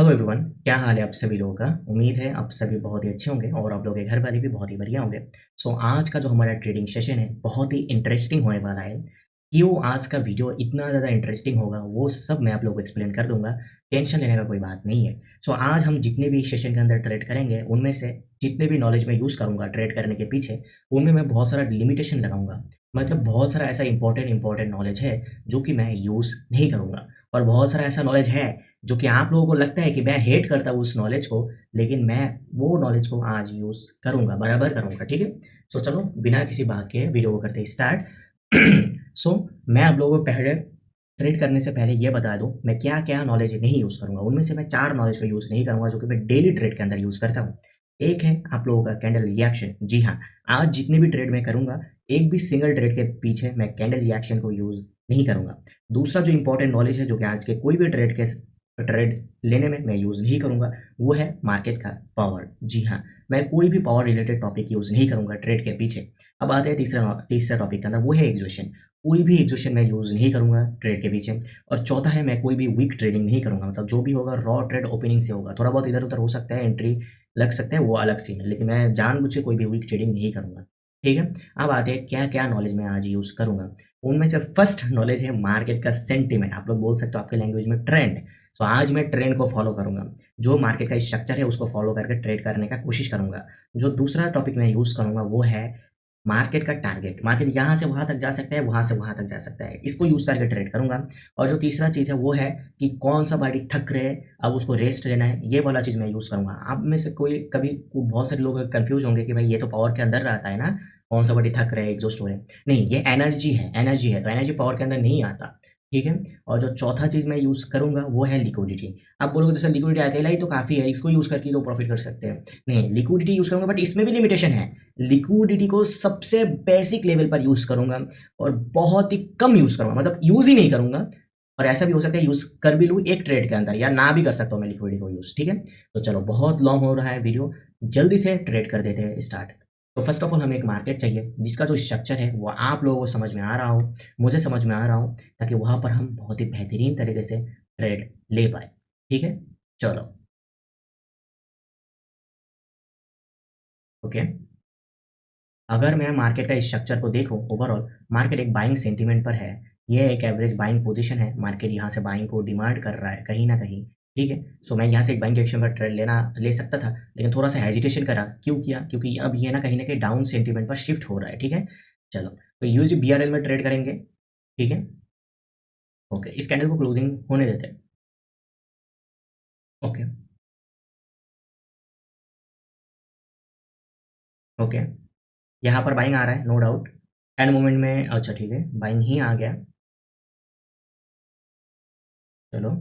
Hello everyone, क्या हाल है आप सभी लोगों का। उम्मीद है आप सभी बहुत ही अच्छे होंगे और आप लोगों के घर वाले भी बहुत ही बढ़िया होंगे। आज का जो हमारा ट्रेडिंग सेशन है बहुत ही इंटरेस्टिंग होने वाला है। क्यों आज का वीडियो इतना ज़्यादा इंटरेस्टिंग होगा वो सब मैं आप लोगों को एक्सप्लेन कर दूंगा। टेंशन लेने का कोई बात नहीं है। आज हम जितने भी सेशन के अंदर ट्रेड करेंगे उनमें से जितने भी नॉलेज मैं यूज़ करूंगा ट्रेड करने के पीछे, उनमें मैं बहुत सारा लिमिटेशन लगाऊंगा। मतलब बहुत सारा ऐसा इंपॉर्टेंट नॉलेज है जो कि मैं यूज़ नहीं करूंगा, और बहुत सारा ऐसा नॉलेज है जो कि आप लोगों को लगता है कि मैं हेट करता हूँ उस नॉलेज को, लेकिन मैं वो नॉलेज को आज यूज़ करूँगा, बराबर करूँगा। ठीक है। चलो बिना किसी बात के वीडियो को करते हैं स्टार्ट। मैं आप लोगों को पहले ट्रेड करने से पहले ये बता दूं मैं क्या क्या नॉलेज नहीं यूज़ करूँगा। उनमें से मैं 4 नॉलेज को यूज़ नहीं करूँगा जो कि मैं डेली ट्रेड के अंदर यूज़ करता हूँ। एक है आप लोगों का कैंडल रिएक्शन। जी हाँ, आज जितने भी ट्रेड मैं करूँगा एक भी सिंगल ट्रेड के पीछे मैं कैंडल रिएक्शन को यूज़ नहीं करूँगा। दूसरा जो इंपॉर्टेंट नॉलेज है जो कि आज के कोई भी ट्रेड लेने में मैं यूज़ नहीं करूँगा, वो है मार्केट का पावर। जी हाँ, मैं कोई भी पावर रिलेटेड टॉपिक यूज़ नहीं करूँगा ट्रेड के पीछे। अब आते हैं तीसरा टॉपिक के अंदर, वो है एग्जॉशन। कोई भी एग्जॉशन मैं यूज़ नहीं करूँगा ट्रेड के पीछे। और चौथा है मैं कोई भी वीक ट्रेडिंग नहीं करूँगा। मतलब जो भी होगा रॉ ट्रेड ओपनिंग से होगा, थोड़ा बहुत इधर उधर हो सकता है, एंट्री लग सकता है, वो अलग सीन है, लेकिन मैं जानबूझ के कोई भी वीक ट्रेडिंग नहीं करूँगा। ठीक है। अब आते हैं क्या क्या नॉलेज मैं आज यूज़ करूँगा। उनमें से फर्स्ट नॉलेज है मार्केट का सेंटिमेंट, आप लोग बोल सकते हो आपके लैंग्वेज में ट्रेंड। आज मैं ट्रेंड को फॉलो करूंगा, जो मार्केट का स्ट्रक्चर है उसको फॉलो करके ट्रेड करने का कोशिश करूंगा। जो दूसरा टॉपिक मैं यूज करूंगा वो है मार्केट का टारगेट। मार्केट यहाँ से वहां तक जा सकता है, वहां से वहां तक जा सकता है, इसको यूज करके ट्रेड करूंगा। और जो तीसरा चीज है वो है कि कौन सा बॉडी थक रहे, अब उसको रेस्ट लेना है, ये वाला चीज मैं यूज करूंगा। आप में से बहुत सारे लोग कंफ्यूज होंगे कि भाई ये तो पावर के अंदर रहता है ना, कौन सा बॉडी थक रहे एग्जॉस्ट हो रहे। नहीं, ये एनर्जी है, तो एनर्जी पावर के अंदर नहीं आता। ठीक है। और जो चौथा चीज़ मैं यूज़ करूँगा वो है लिक्विडिटी। आप बोलोगे तो सर लिक्विडिटी अकेला ही तो काफ़ी है, इसको यूज़ करके तो प्रॉफिट कर सकते हैं। नहीं, लिक्विडिटी यूज़ करूँगा, बट इसमें भी लिमिटेशन है। लिक्विडिटी को सबसे बेसिक लेवल पर यूज़ करूँगा और बहुत ही कम यूज़ करूँगा, मतलब यूज़ ही नहीं करूँगा। और ऐसा भी हो सकता है यूज़ कर भी लूँ एक ट्रेड के अंदर, या ना भी कर सकता हूँ मैं लिक्विडिटी को यूज़। ठीक है। तो चलो, बहुत लॉन्ग हो रहा है वीडियो, जल्दी से ट्रेड कर देते हैं स्टार्ट। तो फर्स्ट ऑफ ऑल हमें एक मार्केट चाहिए जिसका जो स्ट्रक्चर है वो आप लोगों को समझ में आ रहा हो, मुझे समझ में आ रहा हो, ताकि वहाँ पर हम बहुत ही बेहतरीन तरीके से ट्रेड ले पाए। ठीक है। चलो, ओके। अगर मैं मार्केट का स्ट्रक्चर को देखूं, ओवरऑल मार्केट एक बाइंग सेंटीमेंट पर है। ये एक एवरेज बाइंग पोजीशन है, मार्केट यहाँ से बाइंग को डिमांड कर रहा है कहीं ना कहीं। ठीक है। मैं यहाँ से एक बाइंग एक्शन पर ट्रेड ले सकता था, लेकिन थोड़ा सा हेजिटेशन करा। क्यों किया? क्योंकि अब ये ना कहीं डाउन सेंटीमेंट पर शिफ्ट हो रहा है। ठीक है। चलो, तो यूज BRL में ट्रेड करेंगे। ठीक है। ओके, इस कैंडल को क्लोजिंग होने देते हैं। ओके। ओके, यहाँ पर बाइंग आ रहा है, नो डाउट। एंड मोमेंट में, अच्छा ठीक है, बाइंग ही आ गया। चलो,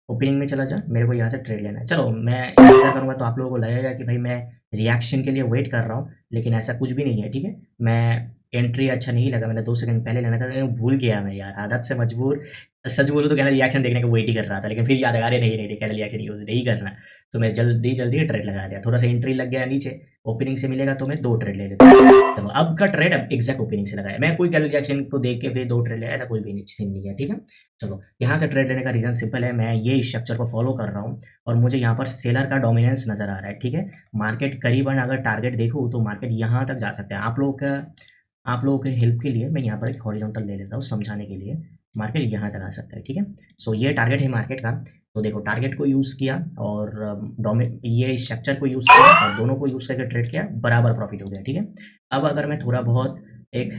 ओपनिंग में चला जा, मेरे को यहाँ से ट्रेड लेना है। चलो, मैं ऐसा करूँगा तो आप लोगों को लगेगा कि भाई मैं रिएक्शन के लिए वेट कर रहा हूँ, लेकिन ऐसा कुछ भी नहीं है। ठीक है। मैं एंट्री अच्छा नहीं लगा, मैंने 2 सेकंड पहले लेना था, लेकिन भूल गया मैं यार, आदत से मजबूर। सच बोलूँ तो कहना रिएक्शन देखने का वेट ही कर रहा था, लेकिन फिर याद आया, अरे नहीं नहीं नहीं, कहना रिएक्शन यूज नहीं करना। मैं जल्दी जल्दी ट्रेड लगा दिया, थोड़ा सा एंट्री लग गया नीचे। ओपनिंग से मिलेगा तो मैं 2 ट्रेड ले लेता हूँ। चलो, अब का ट्रेड अब एग्जैक्ट ओपनिंग से लगाया, मैं कोई कैलरी रिएक्शन को देख के फिर 2 ट्रेड ले, ऐसा कोई भी सीन नहीं है। ठीक है। चलो, यहाँ से ट्रेड लेने का रीज़न सिंपल है, मैं ये स्ट्रक्चर को फॉलो कर रहा हूँ और मुझे यहाँ पर सेलर का डोमिनेंस नज़र आ रहा है। ठीक है। मार्केट करीबन अगर टारगेट देखूँ तो मार्केट यहाँ तक जा सकता है। आप लोगों के हेल्प के लिए मैं यहाँ पर एक हॉरिजॉन्टल ले लेता हूँ समझाने के लिए। मार्केट यहाँ तक आ सकता है। ठीक है। ये टारगेट है मार्केट का। तो देखो, टारगेट को यूज़ किया और ये स्ट्रक्चर को यूज़ किया और दोनों को यूज़ करके ट्रेड किया, बराबर प्रॉफिट हो गया। ठीक है। अब अगर मैं थोड़ा बहुत एक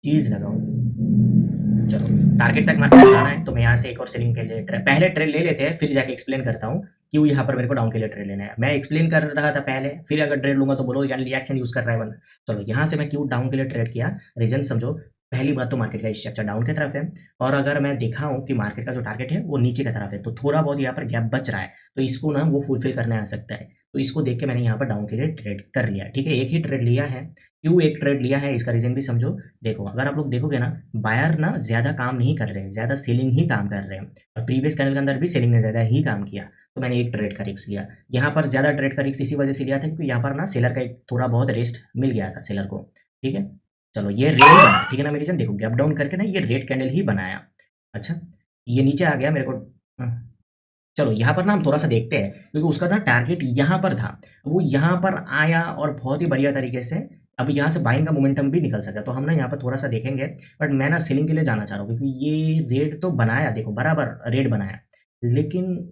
चीज़ लगाऊँ, चलो, टारगेट तक मार्केट जाना है तो मैं यहाँ से एक और सेलिंग के लिए पहले ट्रेड ले लेते हैं, फिर जाके एक्सप्लेन करता हूँ क्यों यहाँ पर मेरे को डाउन के लिए ट्रेड लेना है। मैं एक्सप्लेन कर रहा था पहले, फिर अगर ट्रेड लूंगा तो बोलो यानी रिएक्शन यूज कर रहा है बंदा। चलो, यहाँ से मैं क्यों डाउन के लिए ट्रेड किया, रीजन समझो। पहली बात तो मार्केट का स्ट्रक्चर डाउन की तरफ है, और अगर मैं देखा हूँ कि मार्केट का जो टारगेट है वो नीचे की तरफ है, तो थोड़ा बहुत यहाँ पर गैप बच रहा है, तो इसको ना वो फुलफिल करने आ सकता है। तो इसको देख के मैंने यहाँ पर डाउन के लिए ट्रेड कर लिया। ठीक है। एक ही ट्रेड लिया है। क्यों एक ट्रेड लिया है इसका रीजन भी समझो। देखो, अगर आप लोग देखोगे ना, बायर ना ज्यादा काम नहीं कर रहे हैं, ज्यादा सेलिंग ही काम कर रहे हैं, और प्रीवियस कैंडल के अंदर भी सेलिंग ने ज्यादा ही काम किया। तो मैंने एक ट्रेड का रिस्क लिया। यहाँ पर ज्यादा ट्रेड का रिस्क इसी वजह से लिया था क्योंकि यहाँ पर ना सेलर का एक थोड़ा बहुत रेस्ट मिल गया था सेलर को। ठीक है। चलो, ये रेड ही बना, ठीक है ना मेरी जन, देखो गैप डाउन करके ना ये रेड कैंडल ही बनाया। अच्छा, ये नीचे आ गया मेरे को। चलो यहाँ पर ना हम थोड़ा सा देखते हैं, क्योंकि उसका ना टारगेट यहाँ पर था, वो यहाँ पर आया और बहुत ही बढ़िया तरीके से अब यहाँ से बाइंग का मोमेंटम भी निकल सका। तो हम ना यहाँ पर थोड़ा सा देखेंगे, बट मैं ना सेलिंग के लिए जाना चाह रहा हूँ, क्योंकि ये रेट तो बनाया, देखो बराबर रेट बनाया, लेकिन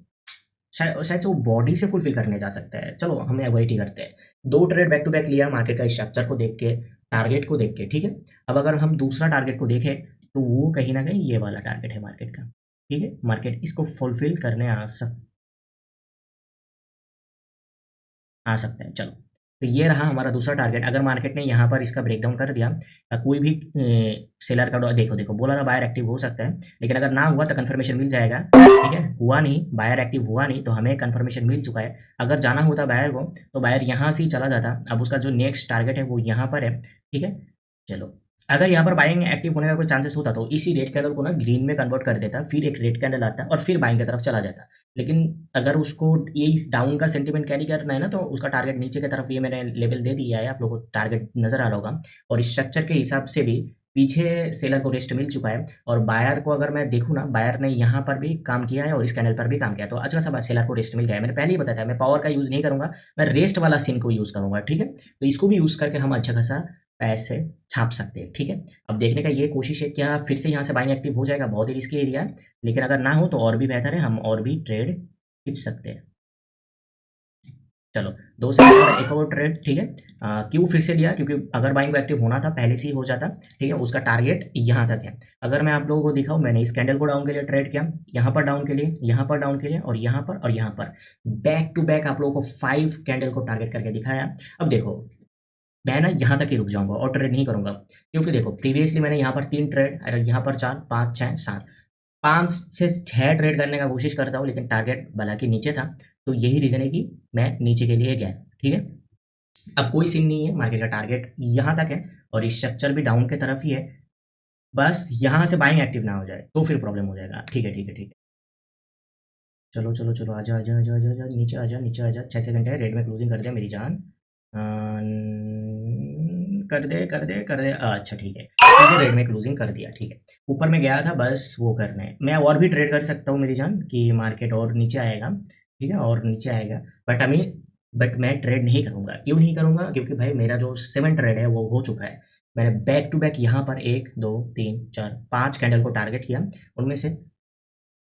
शायद शायद से वो बॉडी से फुलफिल करने जा सकता है। चलो हमें अवॉइड ही करते हैं। 2 ट्रेड बैक टू बैक लिया मार्केट का स्ट्रक्चर को देख के, टारगेट को देख के, ठीक है। अब अगर हम दूसरा टारगेट को देखें तो वो कहीं न कहीं ये वाला टारगेट है मार्केट का, ठीक है। मार्केट इसको फुलफिल करने आ सकते हैं। चलो, तो ये रहा हमारा दूसरा टारगेट। अगर मार्केट ने यहाँ पर इसका ब्रेकडाउन कर दिया या कोई भी सेलर का देखो देखो बोला था बायर एक्टिव हो सकता है, लेकिन अगर ना हुआ तो कंफर्मेशन मिल जाएगा, ठीक है। हुआ नहीं, बायर एक्टिव हुआ नहीं, तो हमें कंफर्मेशन मिल चुका है। अगर जाना होता बायर को तो बायर यहाँ से ही चला जाता। अब उसका जो नेक्स्ट टारगेट है वो यहाँ पर है, ठीक है। चलो, अगर यहाँ पर बाइंग एक्टिव होने का कोई चांसेस होता तो इसी रेड कैंडल को ना ग्रीन में कन्वर्ट कर देता, फिर एक रेड कैंडल आता और फिर बाइंग की तरफ चला जाता। लेकिन अगर उसको ये इस डाउन का सेंटीमेंट कैरी करना है ना, तो उसका टारगेट नीचे की तरफ ये मैंने लेवल दे दिया है, आप लोगों को टारगेट नजर आ रहा होगा। और स्ट्रक्चर के हिसाब से भी पीछे सेलर को रेस्ट मिल चुका है, और बायर को अगर मैं देखूँ ना, बायर ने यहाँ पर भी काम किया है और इस कैंडल पर भी काम किया है, तो अच्छा सा सेलर को रेस्ट मिल गया है। मैंने पहले ही बताया था मैं पावर का यूज़ नहीं करूँगा, मैं रेस्ट वाला सीन को यूज़ करूँगा, ठीक है। तो इसको भी यूज़ करके हम अच्छा खासा पैसे छाप सकते हैं, ठीक है। अब देखने का ये कोशिश है क्या फिर से यहाँ से बाइंग एक्टिव हो जाएगा, बहुत ही रिस्की एरिया है, लेकिन अगर ना हो तो और भी बेहतर है, हम और भी ट्रेड खींच सकते हैं। चलो, 2 सेकंड का एक और ट्रेड, ठीक है। क्यों फिर से लिया, क्योंकि अगर बाइंग को एक्टिव होना था पहले से ही हो जाता, ठीक है। उसका टारगेट यहाँ तक है। अगर मैं आप लोगों को दिखाऊं, मैंने इस कैंडल को डाउन के लिए ट्रेड किया, यहाँ पर डाउन के लिए, यहाँ पर डाउन के लिए, और यहाँ पर बैक टू बैक आप लोगों को 5 कैंडल को टारगेट करके दिखाया। अब देखो, मैं ना यहाँ तक ही रुक जाऊंगा और ट्रेड नहीं करूंगा, क्योंकि देखो प्रीवियसली मैंने यहाँ पर 3 ट्रेड और यहाँ पर 4, 5, 6, 7, 5 से 6 ट्रेड करने का कोशिश करता हूँ, लेकिन टारगेट भला कि नीचे था, तो यही रीज़न है कि मैं नीचे के लिए गया, ठीक है। अब कोई सीन नहीं है, मार्केट का टारगेट यहाँ तक है और स्ट्रक्चर भी डाउन की तरफ ही है, बस यहाँ से बाइंग एक्टिव ना हो जाए तो फिर प्रॉब्लम हो जाएगा, ठीक है, ठीक है, ठीक है। चलो चलो चलो, आजा आजा आजा आजा आजा, नीचे आजा नीचे आजा, 6 सेकंड है, रेड में क्लोजिंग कर दिया मेरी जान। कर दे कर दे कर दे, अच्छा ठीक है, ठीक है, रेड में क्लोजिंग कर दिया, ठीक है। ऊपर में गया था, बस वो करना है। मैं और भी ट्रेड कर सकता हूँ मेरी जान, कि मार्केट और नीचे आएगा, ठीक है, और नीचे आएगा, बट मैं ट्रेड नहीं करूँगा। क्यों नहीं करूँगा, क्योंकि भाई मेरा जो 7 ट्रेड है वो हो चुका है। मैंने बैक टू बैक यहाँ पर 1 2 3 4 5 कैंडल को टारगेट किया, उनमें से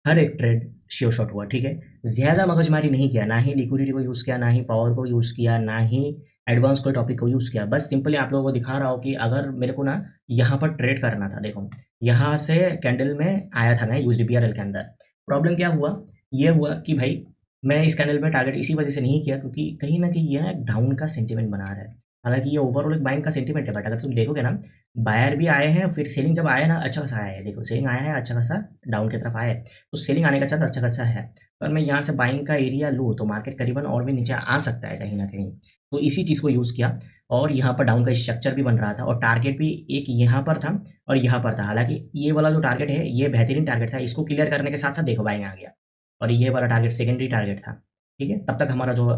हर एक ट्रेड श्योर शॉट हुआ, ठीक है। ज़्यादा मगजमारी नहीं किया, ना ही लिक्विडिटी को यूज़ किया, ना ही पावर को यूज़ किया, ना ही एडवांस कोई टॉपिक को यूज़ किया। बस सिंपली आप लोगों को दिखा रहा हूँ कि अगर मेरे को ना यहाँ पर ट्रेड करना था, देखो यहाँ से कैंडल में आया था मैं यूएसडीपीआरएल के अंदर। प्रॉब्लम क्या हुआ, ये हुआ कि भाई मैं इस कैंडल में टारगेट इसी वजह से नहीं किया, क्योंकि कहीं ना कहीं ये ना एक डाउन का सेंटीमेंट बना रहा है। हालांकि ये ओवरऑल एक बाइंग का सेंटीमेंट है, बट अगर तुम देखोगे ना, बायर भी आए हैं, फिर सेलिंग जब आया ना अच्छा खासा आया है, देखो सेलिंग आया है अच्छा खासा, डाउन की तरफ आया है, तो सेलिंग आने का चांस अच्छा खासा है। पर मैं यहाँ से बाइंग का एरिया लूँ तो मार्केट करीबन और भी नीचे आ सकता है कहीं ना कहीं, तो इसी चीज़ को यूज़ किया। और यहाँ पर डाउन का स्ट्रक्चर भी बन रहा था और टारगेट भी एक यहाँ पर था और यहाँ पर था। हालांकि ये वाला जो टारगेट है ये बेहतरीन टारगेट था, इसको क्लियर करने के साथ साथ देखो बाइंग आ गया, और ये वाला टारगेट सेकेंडरी टारगेट था, ठीक है। तब तक हमारा जो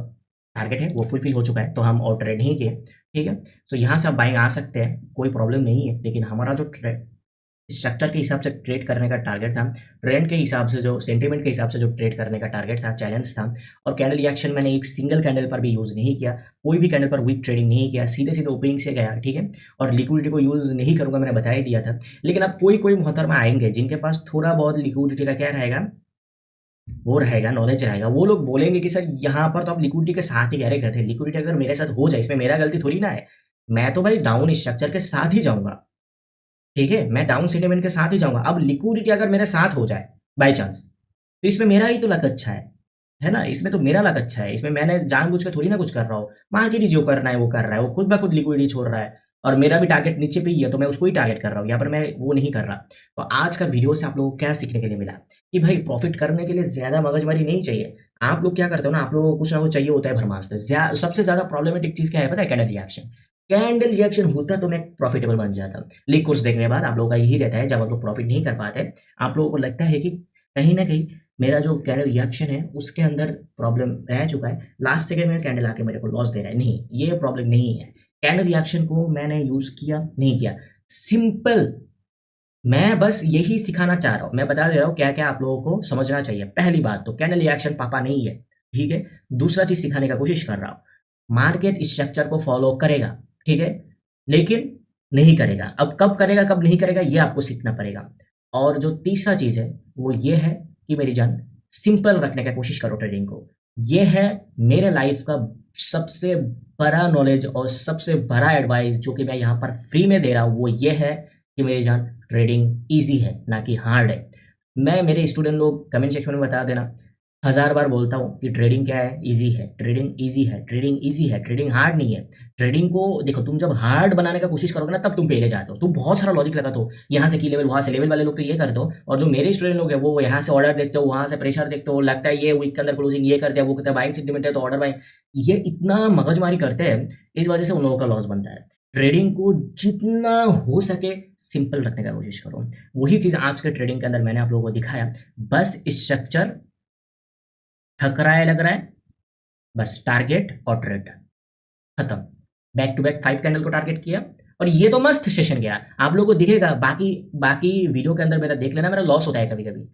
टारगेट है वो फुलफिल हो चुका है, तो हम और ट्रेड नहीं किए, ठीक है। सो यहाँ से आप बाइंग आ सकते हैं, कोई प्रॉब्लम नहीं है, लेकिन हमारा जो स्ट्रक्चर के हिसाब से ट्रेड करने का टारगेट था, ट्रेंड के हिसाब से जो सेंटीमेंट के हिसाब से जो ट्रेड करने का टारगेट था, चैलेंज था। और कैंडल रिएक्शन मैंने एक सिंगल कैंडल पर भी यूज़ नहीं किया, कोई भी कैंडल पर वीक ट्रेडिंग नहीं किया, सीधे सीधे ओपनिंग से गया, ठीक है। और लिक्विडिटी को यूज़ नहीं करूँगा, मैंने बता ही दिया था। लेकिन अब कोई कोई मोहतरमा आएंगे जिनके पास थोड़ा बहुत लिक्विडिटी का क्या रहेगा, वो रहेगा, नॉलेज रहेगा। वो लोग बोलेंगे कि सर यहाँ पर तो आप लिक्विडिटी के साथ ही कह रहे गए थे, लिक्विडिटी अगर मेरे साथ हो जाए इसमें मेरा गलती थोड़ी ना है, मैं तो भाई डाउन स्ट्रक्चर के साथ ही जाऊंगा, ठीक है। मैं डाउन सेंटीमेंट के साथ ही जाऊंगा। अब लिक्विडिटी अगर मेरे साथ हो जाए बाई चांस, तो इसमें मेरा ही तो लक अच्छा है ना। इसमें तो मेरा लक अच्छा है, इसमें मैंने जानबूझ के थोड़ी ना कुछ कर रहा हूँ। मार्केट ही जो करना है वो कर रहा है, वो खुद ब खुद लिक्विडिटी छोड़ रहा है, और मेरा भी टारगेट नीचे पे ही है, तो मैं उसको ही टारगेट कर रहा हूँ, यहाँ पर मैं वो नहीं कर रहा। तो आज का वीडियो से आप लोगों को क्या सीखने के लिए मिला, कि भाई प्रॉफिट करने के लिए ज्यादा मगजमारी नहीं चाहिए। आप लोग क्या करते हो ना, आप लोगों को कुछ ना कुछ चाहिए होता है भरमास। सबसे ज्यादा प्रॉब्लमेटिक चीज क्या है पता है, कैंडल रिएक्शन। कैंडल रिएक्शन होता तो मैं प्रॉफिटेबल बन जाता। लीग कोर्स देखने के बाद आप लोगों का यही रहता है, जब आप लोग प्रॉफिट नहीं कर पाते, आप लोगों को लगता है कि कहीं ना कहीं मेरा जो कैंडल रिएक्शन है उसके अंदर प्रॉब्लम रह चुका है, लास्ट सेकंड में कैंडल आके मेरे को लॉस दे रहा है। नहीं, ये प्रॉब्लम नहीं है। कैंडल रिएक्शन को मैंने यूज किया नहीं किया, सिंपल मैं बस यही सिखाना चाह रहा हूँ, मैं बता दे रहा हूँ क्या क्या आप लोगों को समझना चाहिए। पहली बात तो कैंडल रिएक्शन पापा नहीं है, ठीक है। दूसरा चीज सिखाने का कोशिश कर रहा हूँ, मार्केट स्ट्रक्चर को फॉलो करेगा, ठीक है, लेकिन नहीं करेगा। अब कब करेगा कब नहीं करेगा ये आपको सीखना पड़ेगा। और जो तीसरा चीज है वो ये है कि मेरी जान, सिंपल रखने का कोशिश करो ट्रेडिंग को। ये है मेरे लाइफ का सबसे बड़ा नॉलेज और सबसे बड़ा एडवाइस जो कि मैं यहाँ पर फ्री में दे रहा हूँ, वो ये है कि मेरी जान, ट्रेडिंग ईजी है ना कि हार्ड है। मैं मेरे स्टूडेंट लोग कमेंट सेक्शन में बता देना, 1000 बार बोलता हूँ कि ट्रेडिंग क्या है, ईजी है, ट्रेडिंग ईजी है, ट्रेडिंग ईजी है, ट्रेडिंग हार्ड नहीं है। ट्रेडिंग को देखो, तुम जब हार्ड बनाने का कोशिश करोगे ना तब तुम पहले जाते हो, तुम बहुत सारा लॉजिक लगाते हो, यहाँ से की लेवल वहाँ से लेवल वाले लोग तो ये करते हो, और जो मेरे स्टूडेंट लोग हैं वो यहाँ से ऑर्डर देखते हो, वहाँ से प्रेशर देखते हो, लगता है ये वीक के अंदर क्लोजिंग ये कर दिया, वो कहते हैं बाइंग सेंटीमेंट है तो ऑर्डर बाइंग, ये इतना मगजमारी करते हैं, इस वजह से उन लोगों का लॉस बनता है। ट्रेडिंग को जितना हो सके सिंपल रखने का कोशिश करो। वही चीज आज के ट्रेडिंग के अंदर मैंने आप लोगों को दिखाया। बस स्ट्रक्चर ठकराए लग रहा है, बस टारगेट और ट्रेड खत्म। बैक टू बैक 5 कैंडल को टारगेट किया, और ये तो मस्त सेशन गया। आप लोगों को दिखेगा, बाकी बाकी वीडियो के अंदर मेरा देख लेना, मेरा लॉस होता है कभी कभी,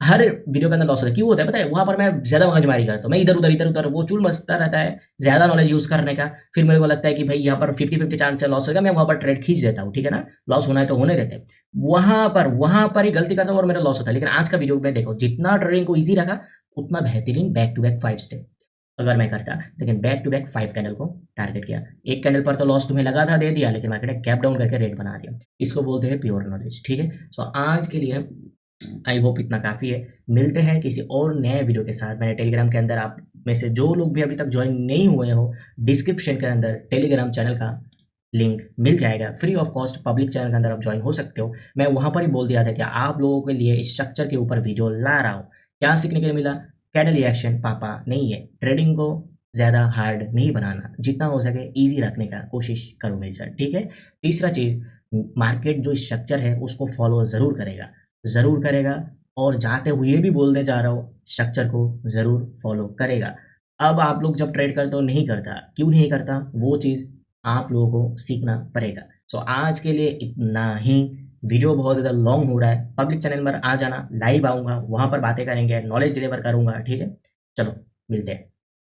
हर वीडियो के अंदर लॉस होता है। क्यों होता है पता है? वहां पर मैं ज्यादा मगजमारी करता हूँ, मैं इधर उधर वो चूल मचता रहता है, ज्यादा नॉलेज यूज करने का। फिर मेरे को लगता है कि भाई यहाँ पर 50-50 चांस है लॉस होगा, मैं वहां पर ट्रेड खींच देता हूँ, ठीक है ना, लॉस होना है तो होने देते हैं। वहां पर ही गलती करता हूँ और मेरा लॉस होता है। लेकिन आज का वीडियो में देखो, जितना ट्रेडिंग को ईजी रखा उतना बेहतरीन बैक टू बैक 5 स्टेप अगर मैं करता, लेकिन बैक टू बैक 5 कैंडल को टारगेट किया। एक कैंडल पर तो लॉस तुम्हें लगा था, दे दिया, लेकिन मार्केट ने कैप डाउन करके रेट बना दिया। इसको बोलते हैं प्योर नॉलेज, ठीक है। सो आज के लिए आई होप इतना काफ़ी है। मिलते हैं किसी और नए वीडियो के साथ। मैंने टेलीग्राम के अंदर, आप में से जो लोग भी अभी तक ज्वाइन नहीं हुए हो, डिस्क्रिप्शन के अंदर टेलीग्राम चैनल का लिंक मिल जाएगा, free of cost public channel के अंदर आप ज्वाइन हो सकते हो। मैं वहाँ पर ही बोल दिया था कि आप लोगों के लिए स्ट्रक्चर के ऊपर वीडियो ला रहा हूँ। क्या सीखने के लिए मिला? कैंडल रिएक्शन पापा नहीं है, ट्रेडिंग को ज़्यादा हार्ड नहीं बनाना, जितना हो सके ईजी रखने का कोशिश करो मेरे साथ, ठीक है। तीसरा चीज़, मार्केट जो स्ट्रक्चर है उसको फॉलो ज़रूर करेगा, और जाते हुए भी बोलने जा रहा हूँ, स्ट्रक्चर को ज़रूर फॉलो करेगा। अब आप लोग जब ट्रेड करते हो नहीं करता, क्यों नहीं करता, वो चीज़ आप लोगों को सीखना पड़ेगा। सो आज के लिए इतना ही। वीडियो बहुत ज़्यादा लॉन्ग हो रहा है, पब्लिक चैनल पर आ जाना, लाइव आऊँगा, वहाँ पर बातें करेंगे, नॉलेज डिलीवर करूँगा, ठीक है। चलो मिलते हैं।